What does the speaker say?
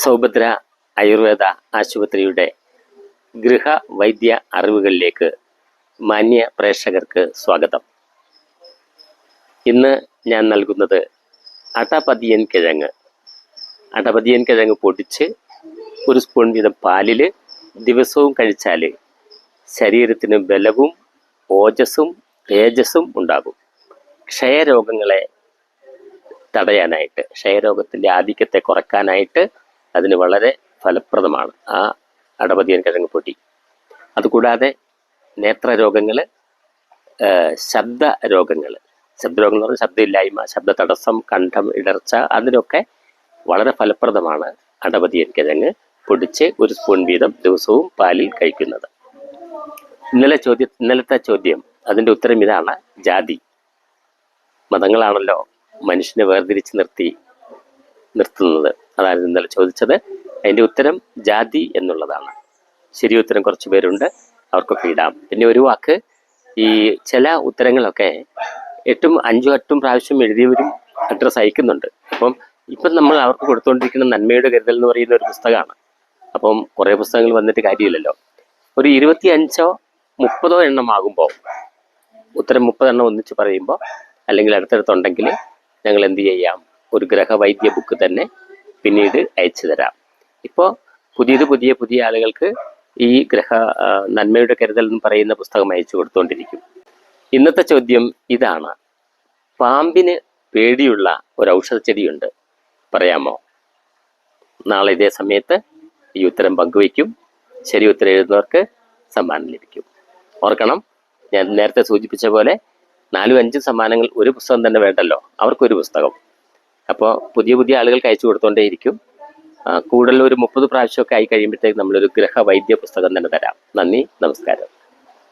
സൗഭദ്ര ആയുർവേദ ആശുപത്രിയുടെ ഗൃഹവൈദ്യ അറിവുകളിലേക്ക് മാന്യ പ്രേക്ഷകർക്ക് സ്വാഗതം. ഇന്ന് ഞാൻ നൽകുന്നത് അടപതിയൻ കിഴങ്ങ്. അടപതിയൻ കിഴങ്ങ് പൊടിച്ച് ഒരു സ്പൂൺ വീതം പാലിൽ ദിവസവും കഴിച്ചാൽ ശരീരത്തിന് ബലവും ഓജസ്സും തേജസ്സും ഉണ്ടാകും. ക്ഷയരോഗങ്ങളെ തടയാനായിട്ട്, ക്ഷയരോഗത്തിൻ്റെ ആധിക്യത്തെ കുറയ്ക്കാനായിട്ട് അതിന് വളരെ ഫലപ്രദമാണ് ആ അടപതിയൻ കിഴങ്ങ് പൊടി. അതുകൂടാതെ നേത്രരോഗങ്ങൾ, ശബ്ദരോഗങ്ങൾ എന്ന് പറഞ്ഞാൽ ശബ്ദമില്ലായ്മ, ശബ്ദ തടസ്സം, കണ്ഠം ഇടർച്ച, അതിനൊക്കെ വളരെ ഫലപ്രദമാണ് അടപതിയൻ കിഴങ്ങ് പൊടിച്ച് ഒരു സ്പൂൺ വീതം ദിവസവും പാലിൽ കഴിക്കുന്നത്. ഇന്നലത്തെ ചോദ്യം, അതിൻ്റെ ഉത്തരം ഇതാണ്: ജാതി. മതങ്ങളാണല്ലോ മനുഷ്യനെ വേർതിരിച്ച് നിർത്തുന്നത്. അതാണ് ഇന്നലെ ചോദിച്ചത്. അതിൻ്റെ ഉത്തരം ജാതി എന്നുള്ളതാണ്. ശരി ഉത്തരം കുറച്ച് പേരുണ്ട്, അവർക്കൊക്കെ ഇടാം. പിന്നെ ഒരു വാക്ക്, ഈ ചില ഉത്തരങ്ങളൊക്കെ 5-8 പ്രാവശ്യം എഴുതിയവരും അഡ്രസ്സ് അയക്കുന്നുണ്ട്. ഇപ്പം നമ്മൾ അവർക്ക് കൊടുത്തുകൊണ്ടിരിക്കുന്ന നന്മയുടെ കരുതൽ എന്ന് പറയുന്ന ഒരു പുസ്തകമാണ്. കുറേ പുസ്തകങ്ങൾ വന്നിട്ട് കാര്യമില്ലല്ലോ. ഒരു 25-30 എണ്ണം ആകുമ്പോൾ, ഉത്തരം 30 എണ്ണം ഒന്നിച്ച് പറയുമ്പോൾ, അല്ലെങ്കിൽ അടുത്തടുത്തുണ്ടെങ്കിൽ ഞങ്ങൾ എന്ത് ചെയ്യാം, ഒരു ഗൃഹവൈദ്യ ബുക്ക് തന്നെ പിന്നീട് അയച്ചു തരാം. ഇപ്പോൾ പുതിയ ആളുകൾക്ക് ഈ നന്മയുടെ കരുതൽ എന്ന് പറയുന്ന പുസ്തകം അയച്ചു കൊടുത്തുകൊണ്ടിരിക്കും. ഇന്നത്തെ ചോദ്യം ഇതാണ്: പാമ്പിന് പേടിയുള്ള ഒരു ഔഷധച്ചെടിയുണ്ട്, പറയാമോ? നാളെ ഇതേ സമയത്ത് ഈ ഉത്തരം പങ്കുവയ്ക്കും. ശരി ഉത്തരം എഴുതുന്നവർക്ക് സമ്മാനം ലഭിക്കും. ഓർക്കണം, ഞാൻ നേരത്തെ സൂചിപ്പിച്ച പോലെ 4-5 സമ്മാനങ്ങൾ ഒരു പുസ്തകം തന്നെ വേണ്ടല്ലോ, അവർക്കൊരു പുസ്തകം. അപ്പോൾ പുതിയ ആളുകൾക്ക് അയച്ചു കൊടുത്തോണ്ടേയിരിക്കും. കൂടുതൽ ഒരു 30 പ്രാവശ്യമൊക്കെ ആയി കഴിയുമ്പോഴത്തേക്ക് നമ്മളൊരു ഗൃഹവൈദ്യ പുസ്തകം തന്നെ തരാം. നന്ദി, നമസ്കാരം.